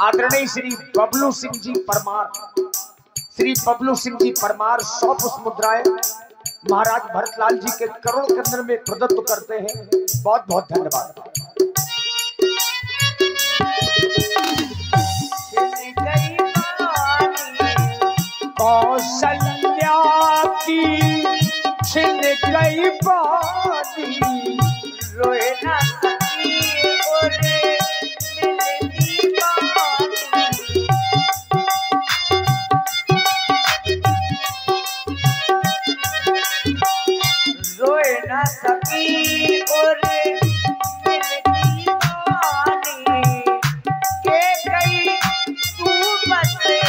आदरणीय श्री बबलू सिंह जी परमार, श्री बबलू सिंह जी परमार 100 पुष्प मुद्राएं महाराज भरतलाल जी के करोड़ केंद्र में प्रदत्त करते हैं। बहुत बहुत धन्यवाद। कौशल्या की छिन गई बानी, रोए ना सकी ओरे मिलती बानी। रोए ना सकी ओरे मिलती बानी। के गई तू बसे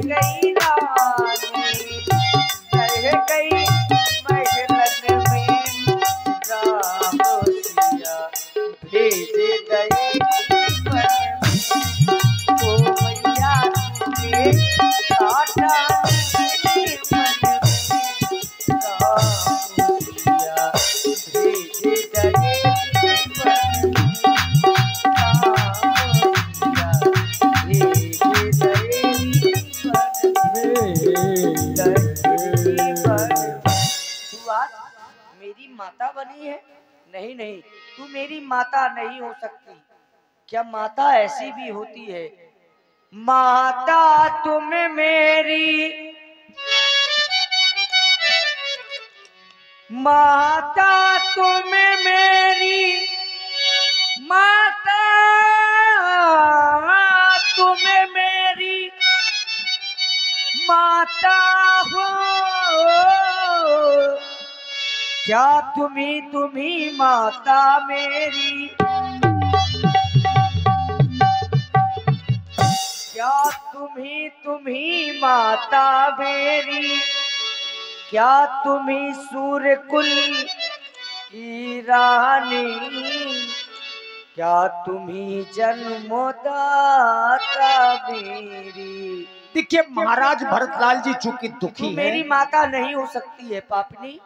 गई रानी, रह गई महलन में राहोसिया, भेज गई ओ मैया तुझे काटा मन में राहोसिया, भेज गई मेरी माता बनी है। नहीं नहीं, तू मेरी माता नहीं हो सकती। क्या माता ऐसी भी होती है? माता तुम मेरी, माता तुम मेरी, माता तुम मेरी माता हो। क्या तुम्ही माता मेरी, क्या तुम्ही माता मेरी, क्या तुम्ही सूर्य कुल की रानी, क्या तुम्ही जन्मदाता मेरी। देखिए महाराज भरतलाल जी चूंकि दुखी हैं, मेरी माता नहीं हो सकती है पापनी।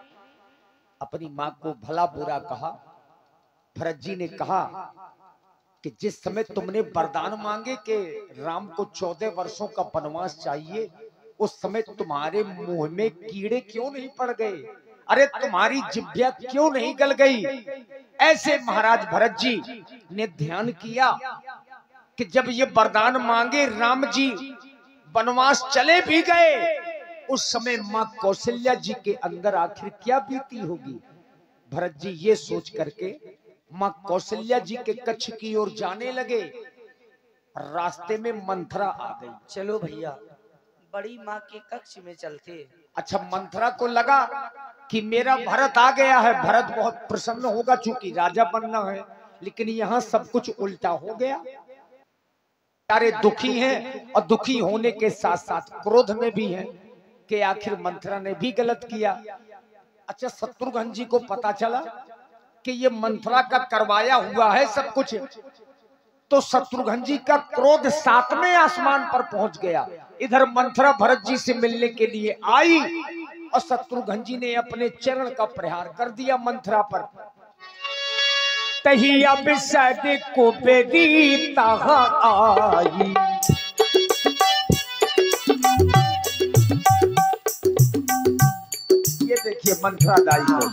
अपनी माँ को भला बुरा कहा। भरत जी ने कहा कि जिस समय तुमने वरदान मांगे कि राम को 14 वर्षों का वनवास चाहिए, उस समय तुम्हारे मुंह में कीड़े क्यों नहीं पड़ गए? अरे तुम्हारी जिभ्या क्यों नहीं गल गई? ऐसे महाराज भरत जी ने ध्यान किया कि जब ये वरदान मांगे राम जी वनवास चले भी गए, उस समय मां कौशल्या जी के अंदर आखिर क्या बीती होगी। भरत जी ये सोच करके मां कौशल्या जी के कक्ष की ओर जाने लगे। रास्ते में मंथरा आ गई। चलो भैया बड़ी माँ के कक्ष में चलते। अच्छा, मंथरा को लगा कि मेरा भरत आ गया है, भरत बहुत प्रसन्न होगा चूंकि राजा बनना है, लेकिन यहाँ सब कुछ उल्टा हो गया। सारे दुखी हैं और दुखी होने के साथ साथ क्रोध में भी हैं कि आखिर मंथरा ने भी गलत किया। अच्छा, शत्रुघ्न जी को पता चला कि ये मंथरा का करवाया हुआ है सब कुछ, तो शत्रुघ्न जी का क्रोध 7वें आसमान पर पहुंच गया। इधर मंथरा भरत जी से मिलने के लिए आई और शत्रुघ्न जी ने अपने चरण का प्रहार कर दिया मंथरा पर। तही अब सद को बेदी तहा आई, ये देखिए मंथरा दाई को।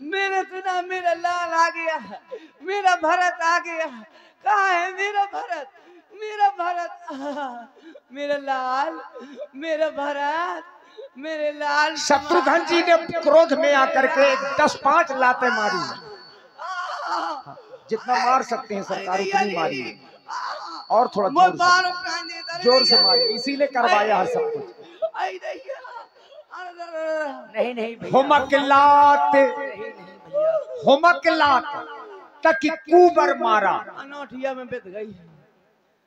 मैंने सुना मेरा लाल आ गया, मेरा भरत आ गया। कहाँ है मेरा भरत, मेरा भरत, मेरा लाल, मेरा भरत, मेरे लाल। शत्रुघ्न जी ने क्रोध में आकर के 10-5 लातें मारी। जितना मार सकते हैं सरकार उतनी मारी, और थोड़ा जोर से मारी, इसीलिए करवाया है सब कुछ। नहीं नहीं होमकलात होमकलात तक कुबर मारा, अनोठिया में बित गई।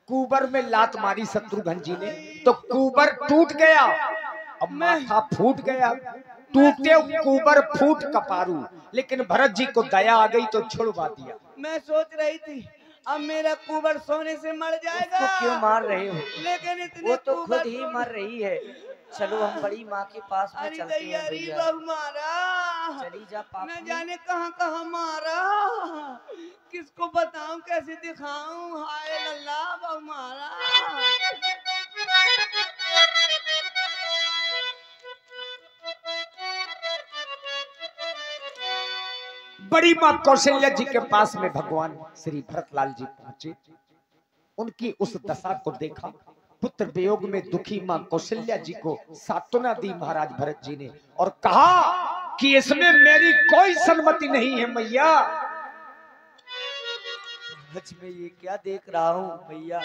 कुबर में लात मारी शत्रुघ्न जी ने तो कुबर टूट गया, अब माथा फूट गया। टूटे कुबर फूट कपारू, लेकिन भरत जी को दया आ गई तो छुड़वा दिया। मैं सोच रही थी अब मेरा कुबर सोने से मर जाएगा। उसको क्यों मार रहे हो? लेकिन इतने वो तो खुद ही मर रही है। चलो हम बड़ी माँ के पास में चलते हैं भैया। मारा चली जा पापा। न जाने कहाँ कहाँ मारा, किसको बताऊं कैसे दिखाऊं। हाय लल्ला बड़ी मां कौशल्या जी के पास में भगवान श्री भरतलाल जी पहुंचे। उनकी उस दशा को देखा, पुत्र वियोग में दुखी मां कौशल्या जी को सांत्वना दी महाराज भरत जी ने और कहा कि इसमें मेरी कोई सम्मति नहीं है मैया। सच में ये क्या देख रहा हूँ भैया,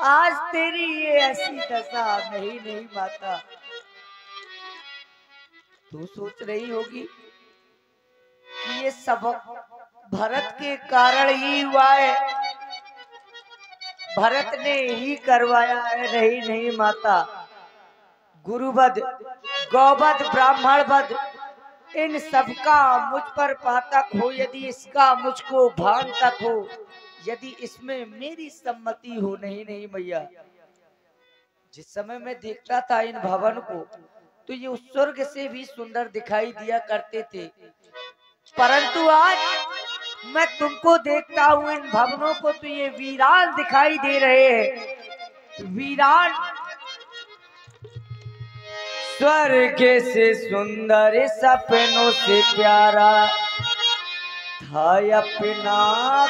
आज तेरी ये ऐसी दशा। नहीं माता, तू सोच रही होगी कि ये सब भरत के कारण ही हुआ है, भरत ने ही करवाया है। नहीं माता, गुरुवध, गौवध, ब्राह्मणवध, इन सबका मुझ पर पातक हो, यदि इसका मुझको भान तक हो, यदि इसमें मेरी सम्मति हो। नहीं मैया, जिस समय मैं देखता था इन भवन को तो ये उस स्वर्ग से भी सुंदर दिखाई दिया करते थे, परंतु आज मैं तुमको देखता हूँ इन भवनों को तो ये वीरान दिखाई दे रहे हैं। वीरान, स्वर्ग से सुंदर सपनों से प्यारा था अपना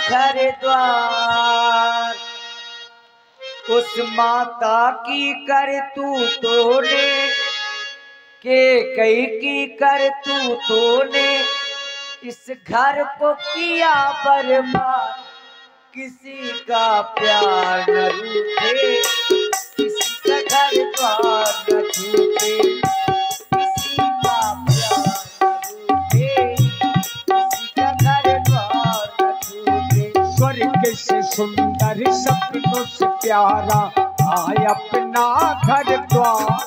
घर द्वार, उस माता की करतूतों ने के कई की करतूतों ने इस घर को किया बर्बाद। किसी का प्यार न रूठे, किसी का घर द्वार न छूटे, किसी का प्यार न रूठे, किसी का घर द्वार न छूटे। स्वर्ग से सुंदर सपनों से प्यारा आय अपना घर द्वार,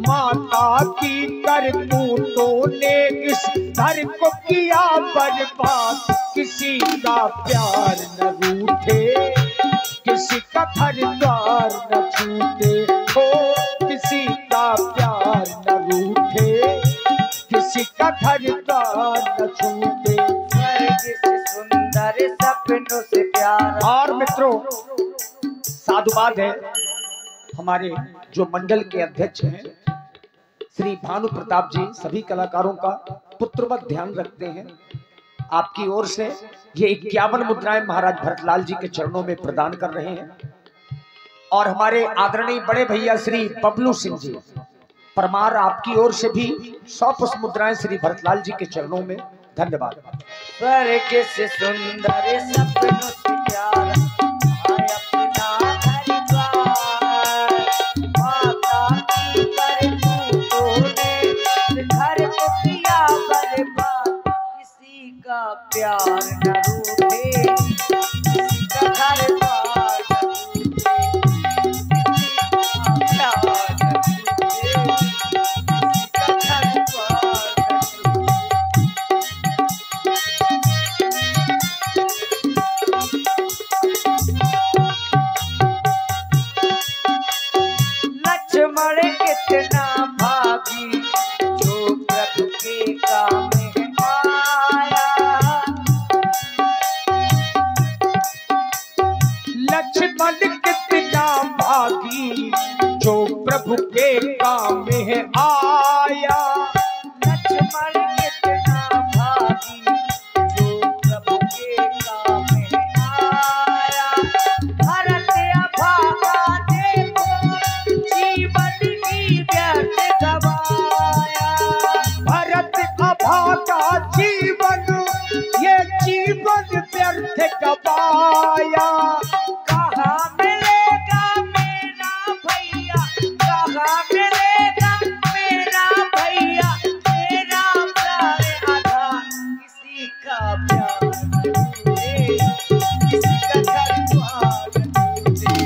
माता की करतूतों ने इस घर को किया बर्बाद। किसी का प्यार न रूठे, किसी का घर द्वार न छूटे, हो किसी का प्यार न रूठे, किसी का घर द्वार न छूटे। स्वर्ग से सुंदर सपनों से प्यारा। और मित्रों, साधुवाद है हमारे जो मंडल के अध्यक्ष हैं श्री भानु प्रताप जी, सभी कलाकारों का पुत्रवत ध्यान रखते हैं। आपकी ओर से ये 51 मुद्राएं महाराज भरतलाल जी के चरणों में प्रदान कर रहे हैं। और हमारे आदरणीय बड़े भैया श्री बबलू सिंह जी परमार, आपकी ओर से भी 100 पुष्प मुद्राएं श्री भरतलाल जी के चरणों में। धन्यवाद। स्वर्ग से सुंदर सपनों से प्यारा आय अपना घर द्वार, माता की करतूतों ने इस घर को किया बर्बाद। किसी का प्यार न रूठे, किसी का घर द्वार न छूटे, किसी का प्यार न रूठे, किसी का घर द्वार न छूटे। लक्ष्मण कितना भागी जो प्रभु के काम में आया, लक्ष्मण कितना भागी जो प्रभु के काम में आया। लक्ष्मण कितना भागी जो प्रभु के काम में आया। भरत अभागा देखो जीवन की व्यर्थ गवाया, भरत अभागा जीवन, ये जीवन व्यर्थ गवाया। कहाँ मिलेगा मेरा भैया, कहाँ मिलेगा मेरा भैया, मेरा प्यार आधा। किसी का प्यार न रूठे, किसी का घर द्वार न छूटे,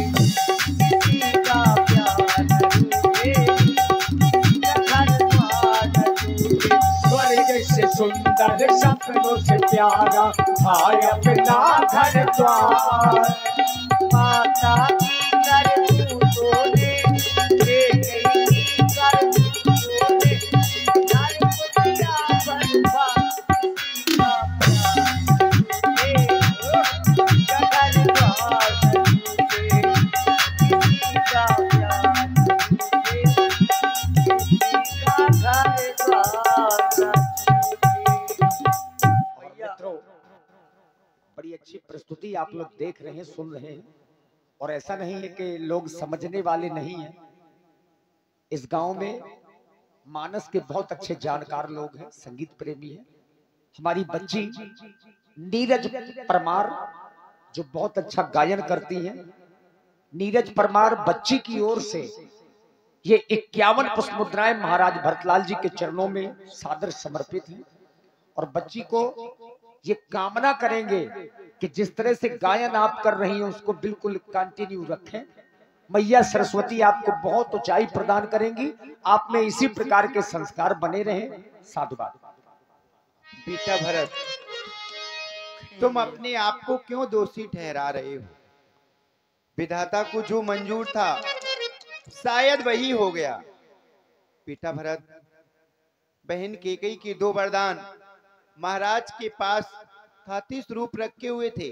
किसी का प्यार न रूठे, किसी का घर द्वार न छूटे। स्वर्ग से सुंदर सपनों से प्यारा आय अपना घर द्वार, माता की करतूतों ने की करतूतों ने घर को किया बर्बाद। किसी का प्यार न रूठे, किसी का घर द्वार न छूटे, किसी का प्यार न रूठे, किसी का घर द्वार न बड़ी अच्छी प्रस्तुति आप लोग देख रहे हैं, सुन रहे हैं, और ऐसा नहीं है कि लोग समझने वाले नहीं हैं। इस गांव में मानस के बहुत अच्छे जानकार लोग हैं, संगीत प्रेमी हैं। हमारी बच्ची नीरज परमार जो बहुत अच्छा गायन करती हैं, नीरज परमार बच्ची की ओर से ये 51 पुष्प मुद्राएं महाराज भरतलाल जी के चरणों में सादर समर्पित हैं, और बच्ची को ये कामना करेंगे कि जिस तरह से गायन आप कर रही हैं उसको बिल्कुल कंटिन्यू रखें। मैया सरस्वती आपको बहुत ऊंचाई प्रदान करेंगी, आप में इसी प्रकार के संस्कार बने रहें। साधुवाद। बेटा भरत, तुम अपने आप को क्यों दोषी ठहरा रहे हो? विधाता को जो मंजूर था शायद वही हो गया। बेटा भरत, बहन केकई के 2 वरदान महाराज के पास हाथी स्वरूप रखे हुए थे।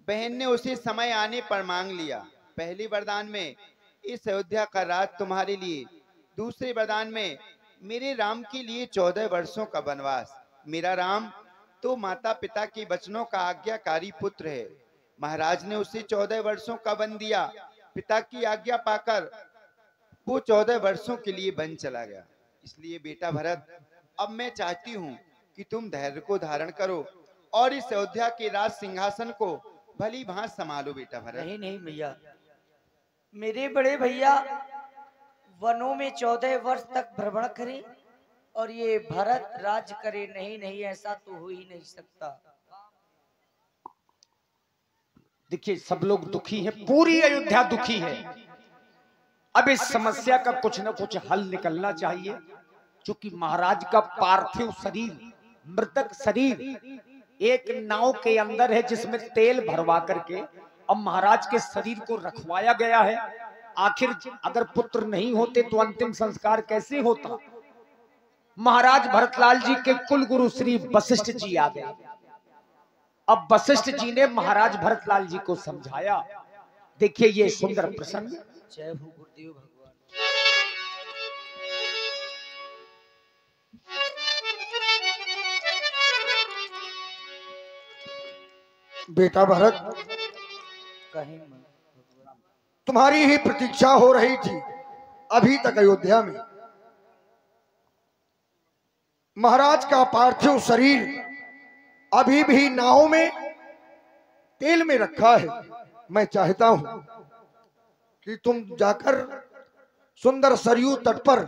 बहन ने उसे समय आने पर मांग लिया। पहले वरदान में इस अयोध्या का राज तुम्हारे लिए, दूसरे वरदान में मेरे राम के लिए 14 वर्षों का वनवास। मेरा राम तो माता पिता के वचनों का आज्ञाकारी पुत्र है। महाराज ने उसे 14 वर्षों का वन दिया। पिता की आज्ञा पाकर वो 14 वर्षों के लिए वन चला गया। इसलिए बेटा भरत, अब मैं चाहती हूँ कि तुम धैर्य को धारण करो और इस अयोध्या के राज सिंहासन को भली भांति संभालो। बेटा भरत। नहीं नहीं भैया, मेरे बड़े भैया वनों में 14 वर्ष तक भ्रमण करें और ये भरत राज करे, नहीं नहीं, ऐसा तो हो ही नहीं सकता। देखिए, सब लोग दुखी हैं, पूरी अयोध्या दुखी है। अब इस समस्या का कुछ न कुछ हल निकलना चाहिए, क्योंकि महाराज का पार्थिव शरीर, मृतक शरीर एक नाव के अंदर है जिसमें तेल भरवा करके अब महाराज के शरीर को रखवाया गया है। आखिर अगर पुत्र नहीं होते तो अंतिम संस्कार कैसे होता? महाराज भरतलाल जी के कुल गुरु श्री वशिष्ठ जी आ गए। अब वशिष्ठ जी ने महाराज भरतलाल जी को समझाया। देखिए ये सुंदर प्रसंग। जय हो गुरुदेव भगवान। बेटा भरत, कहीं तुम्हारी ही प्रतीक्षा हो रही थी अभी तक अयोध्या में। महाराज का पार्थिव शरीर अभी भी नाव में तेल में रखा है। मैं चाहता हूं कि तुम जाकर सुंदर सरयू तट पर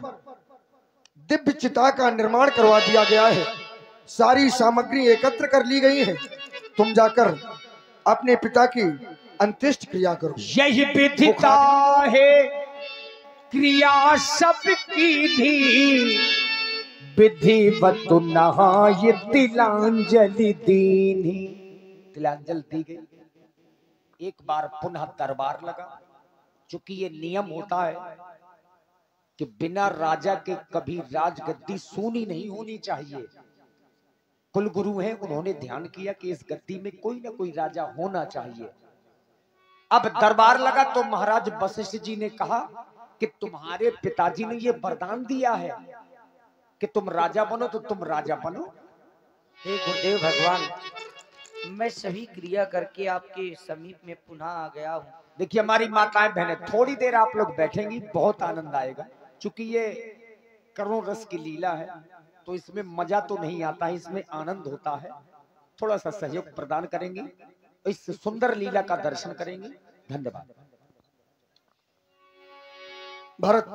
दिव्य चिता का निर्माण करवा दिया गया है। सारी सामग्री एकत्र कर ली गई है। तुम जाकर अपने पिता की अंत्येष्ट क्रिया करो। यही विधिता है क्रिया सबकी भी, विधिवत नहाय तिलांजलि दीनी। तिलांजलि दी गई। एक बार पुनः दरबार लगा। चूंकि ये नियम होता है कि बिना राजा के कभी राजगद्दी सूनी नहीं होनी चाहिए। कुल गुरु हैं, उन्होंने ध्यान किया कि इस गद्दी में कोई ना कोई राजा होना चाहिए। अब दरबार लगा तो महाराज वशिष्ठ जी ने कहा कि तुम्हारे पिताजी ने ये वरदान दिया है कि तुम राजा बनो, तो तुम राजा बनो। हे गुरुदेव भगवान, मैं सभी क्रिया करके आपके समीप में पुनः आ गया हूँ। देखिए हमारी माताएं बहनें, थोड़ी देर आप लोग बैठेंगी, बहुत आनंद आएगा। चूंकि ये करुण रस की लीला है तो इसमें मजा तो नहीं आता है, इसमें आनंद होता है। थोड़ा सा सहयोग प्रदान करेंगे, इस सुंदर लीला का दर्शन करेंगे। धन्यवाद। भरत,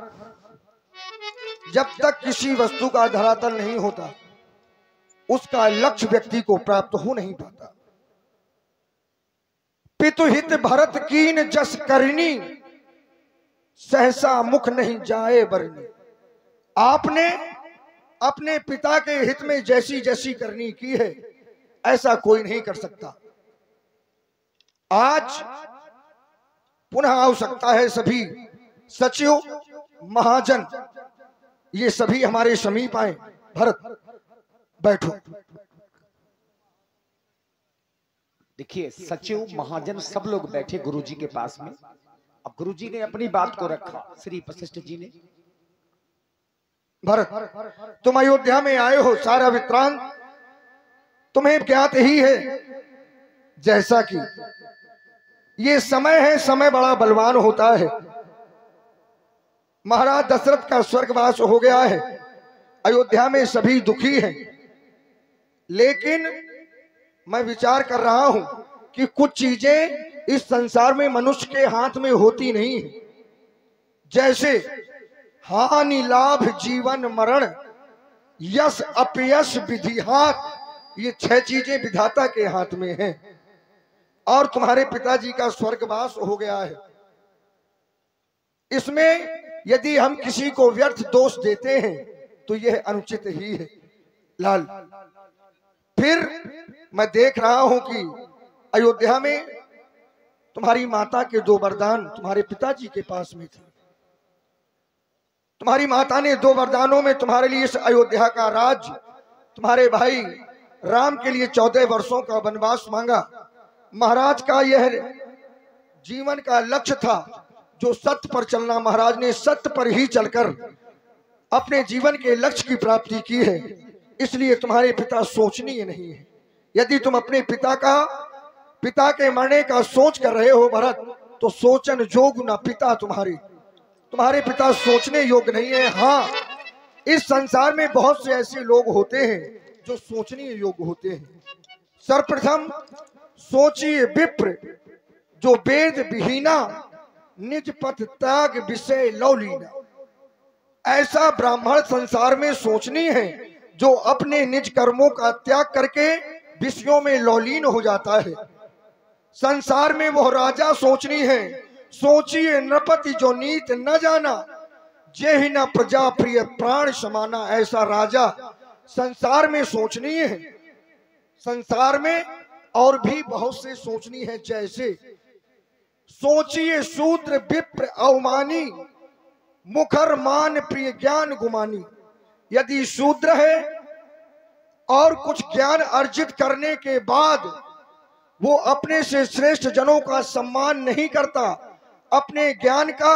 जब तक किसी वस्तु का धरातल नहीं होता उसका लक्ष्य व्यक्ति को प्राप्त हो नहीं पाता। पितुहित भरत कीन जस करनी, सहसा मुख नहीं जाए बरनी। आपने अपने पिता के हित में जैसी जैसी करनी की है, ऐसा कोई नहीं कर सकता। आज पुनः आवश्यकता है सभी सचिव महाजन, ये सभी हमारे समीप आए। भरत बैठो। देखिए सचिव महाजन सब लोग बैठे गुरुजी के पास में। अब गुरुजी ने अपनी बात को रखा, श्री वशिष्ठ जी ने। भरत, तुम अयोध्या में आए हो, सारा वृत्तांत तुम्हें ज्ञात ही है। जैसा कि ये समय है, समय बड़ा बलवान होता है। महाराज दशरथ का स्वर्गवास हो गया है, अयोध्या में सभी दुखी हैं, लेकिन मैं विचार कर रहा हूं कि कुछ चीजें इस संसार में मनुष्य के हाथ में होती नहीं है। जैसे हानि लाभ जीवन मरण यश अपयश विधि हाथ, ये 6 चीजें विधाता के हाथ में हैं। और तुम्हारे पिताजी का स्वर्गवास हो गया है, इसमें यदि हम किसी को व्यर्थ दोष देते हैं तो यह अनुचित ही है लाल। फिर मैं देख रहा हूं कि अयोध्या में तुम्हारी माता के 2 वरदान तुम्हारे पिताजी के पास में थे। तुम्हारी माता ने 2 वरदानों में तुम्हारे लिए इस अयोध्या का राज्य, तुम्हारे भाई राम के लिए 14 वर्षों का वनवास मांगा। महाराज का यह जीवन का लक्ष्य था जो सत्य पर चलना। महाराज ने सत्य पर ही चलकर अपने जीवन के लक्ष्य की प्राप्ति की है, इसलिए तुम्हारे पिता सोचनीय नहीं है। यदि तुम अपने पिता के मरने का सोच कर रहे हो भरत, तो सोचन जोग ना पिता तुम्हारे पिता सोचने योग्य नहीं है। हाँ, इस संसार में बहुत से ऐसे लोग होते हैं जो सोचनीय योग्य होते हैं। सर्वप्रथम सोचिए विप्र जो वेद विहीना निज पथ त्याग विषय लौलीना। ऐसा ब्राह्मण संसार में सोचनीय है जो अपने निज कर्मों का त्याग करके विषयों में लौलीन हो जाता है। संसार में वह राजा सोचनीय है। सोचिए नृपति जो नीत न जाना, जेहि न प्रजा प्रिय प्राण समाना। ऐसा राजा संसार में सोचनीय है। संसार में और भी बहुत से सोचनीय है, जैसे सोचिए शूद्र विप्र अवमानी, मुखर मान प्रिय ज्ञान गुमानी। यदि शूद्र है और कुछ ज्ञान अर्जित करने के बाद वो अपने से श्रेष्ठ जनों का सम्मान नहीं करता, अपने ज्ञान का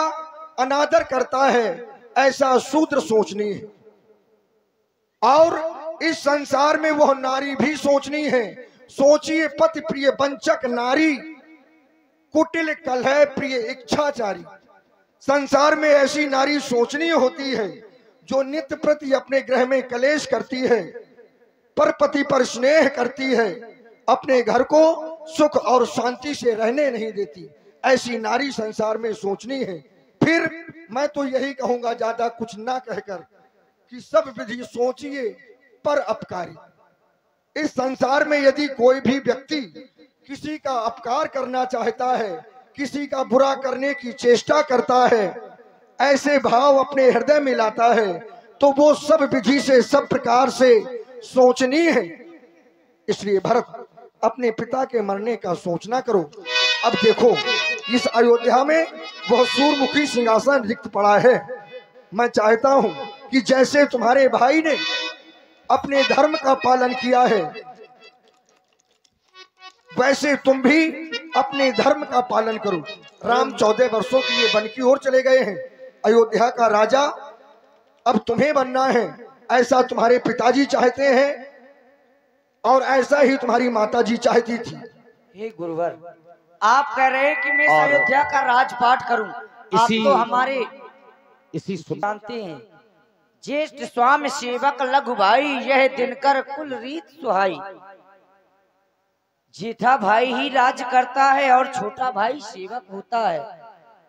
अनादर करता है, ऐसा शूद्र सोचनीय है। और इस संसार में वह नारी भी सोचनीय है। सोचिए पति प्रिय वंचक नारी, कुटिल कलह प्रिय इच्छाचारी। संसार में ऐसी नारी सोचनीय होती है जो नित्य प्रति अपने गृह में कलेश करती है, पर पति पर स्नेह करती है, अपने घर को सुख और शांति से रहने नहीं देती। ऐसी नारी संसार में सोचनीय है। फिर मैं तो यही कहूंगा, ज्यादा कुछ ना कहकर, कि सब विधि सोचिए पर अपकारी। इस संसार में यदि कोई भी व्यक्ति किसी का अपकार करना चाहता है, किसी का बुरा करने की चेष्टा करता है, ऐसे भाव अपने हृदय में लाता है, तो वो सब विधि से सब प्रकार से सोचनीय है। इसलिए भरत अपने पिता के मरने का सोचना करो। अब देखो, इस अयोध्या में वह सूर्यमुखी सिंहासन रिक्त पड़ा है। मैं चाहता हूं कि जैसे तुम्हारे भाई ने अपने धर्म का पालन किया है, वैसे तुम भी अपने धर्म का पालन करो। राम 14 वर्षों के लिए वन की ओर चले गए हैं। अयोध्या का राजा अब तुम्हें बनना है, ऐसा तुम्हारे पिताजी चाहते हैं और ऐसा ही तुम्हारी माताजी चाहती थी। हे गुरुवर, आप कह रहे हैं कि मैं अयोध्या का राजपाट करूं। आप तो हमारे इसी जानते हैं, ज्येष्ठ स्वामी सेवक लघु भाई, यह दिनकर कुल रीत सुहाई। जेठा भाई ही राज करता है और छोटा भाई सेवक होता है,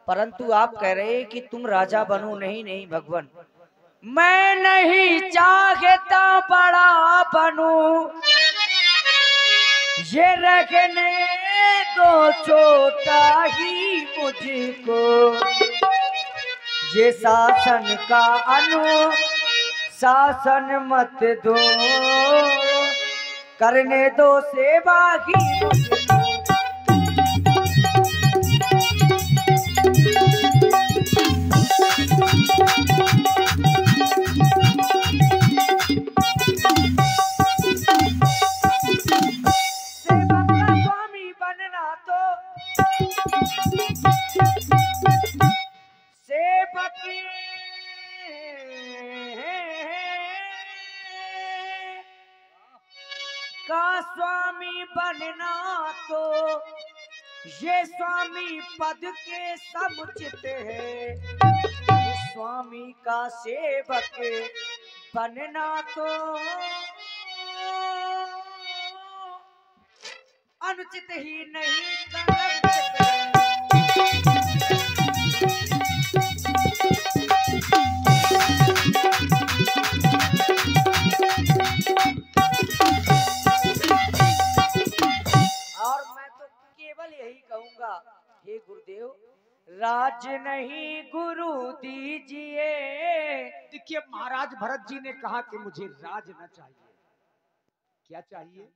परंतु आप कह रहे हैं कि तुम राजा बनो। नहीं भगवान, मैं नहीं चाहता बड़ा बनूं, ये रखने दो छोटा ही मुझको। ये शासन का अनुशासन मत दो, करने दो सेवा ही। का स्वामी बनना तो ये स्वामी पद के समुचित है। स्वामी का सेवक बनना तो अनुचित ही नहीं कलंकित है। और मैं तो केवल यही कहूंगा, हे गुरुदेव, राज नहीं गुरु दीजिए। देखिए महाराज भरत जी ने कहा कि मुझे राज न चाहिए। क्या चाहिए?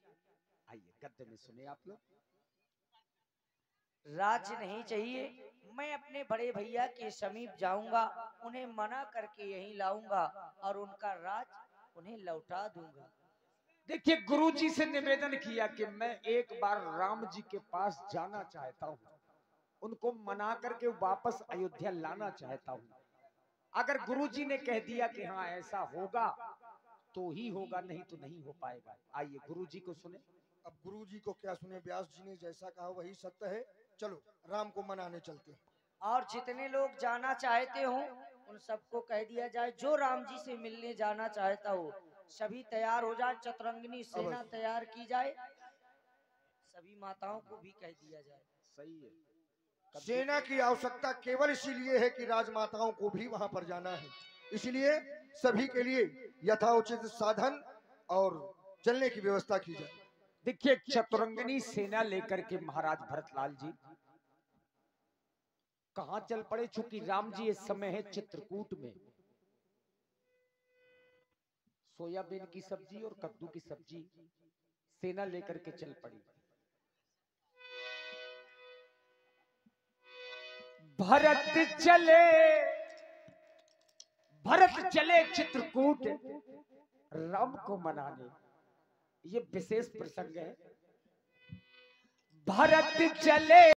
आइए गद्य में सुने आप लोग। राज नहीं चाहिए, मैं अपने बड़े भैया के समीप जाऊंगा, उन्हें मना करके यहीं लाऊंगा और उनका राज उन्हें लौटा दूंगा। देखिए गुरुजी से निवेदन किया कि मैं एक बार राम जी के पास जाना चाहता हूँ, उनको मना करके वापस अयोध्या लाना चाहता हूँ। अगर गुरुजी ने कह दिया कि हाँ ऐसा होगा तो ही होगा, नहीं तो नहीं हो पाएगा। आइए गुरुजी को सुने। अब गुरुजी को क्या सुने, व्यास जी ने जैसा कहा वही सत्य है। चलो राम को मनाने चलते हैं। और जितने लोग जाना चाहते हो उन सबको कह दिया जाए, जो राम जी से मिलने जाना चाहता हो सभी तैयार हो जाए, चतुरंगिनी सेना तैयार की जाए, सभी माताओं को भी कह दिया जाए। सही है। सेना की आवश्यकता केवल इसीलिए है कि राजमाताओं को भी वहां पर जाना है, इसलिए सभी के लिए यथाउचित साधन और चलने की व्यवस्था की जाए। देखिए चतुरंगिनी सेना लेकर के महाराज भरतलाल जी कहां चल पड़े, चूंकि राम जी इस समय है चित्रकूट में। सोयाबीन की सब्जी और कद्दू की सब्जी सेना लेकर के चल पड़ी। भरत चले चित्रकूट राम को मनाने। ये विशेष प्रसंग है। भरत चले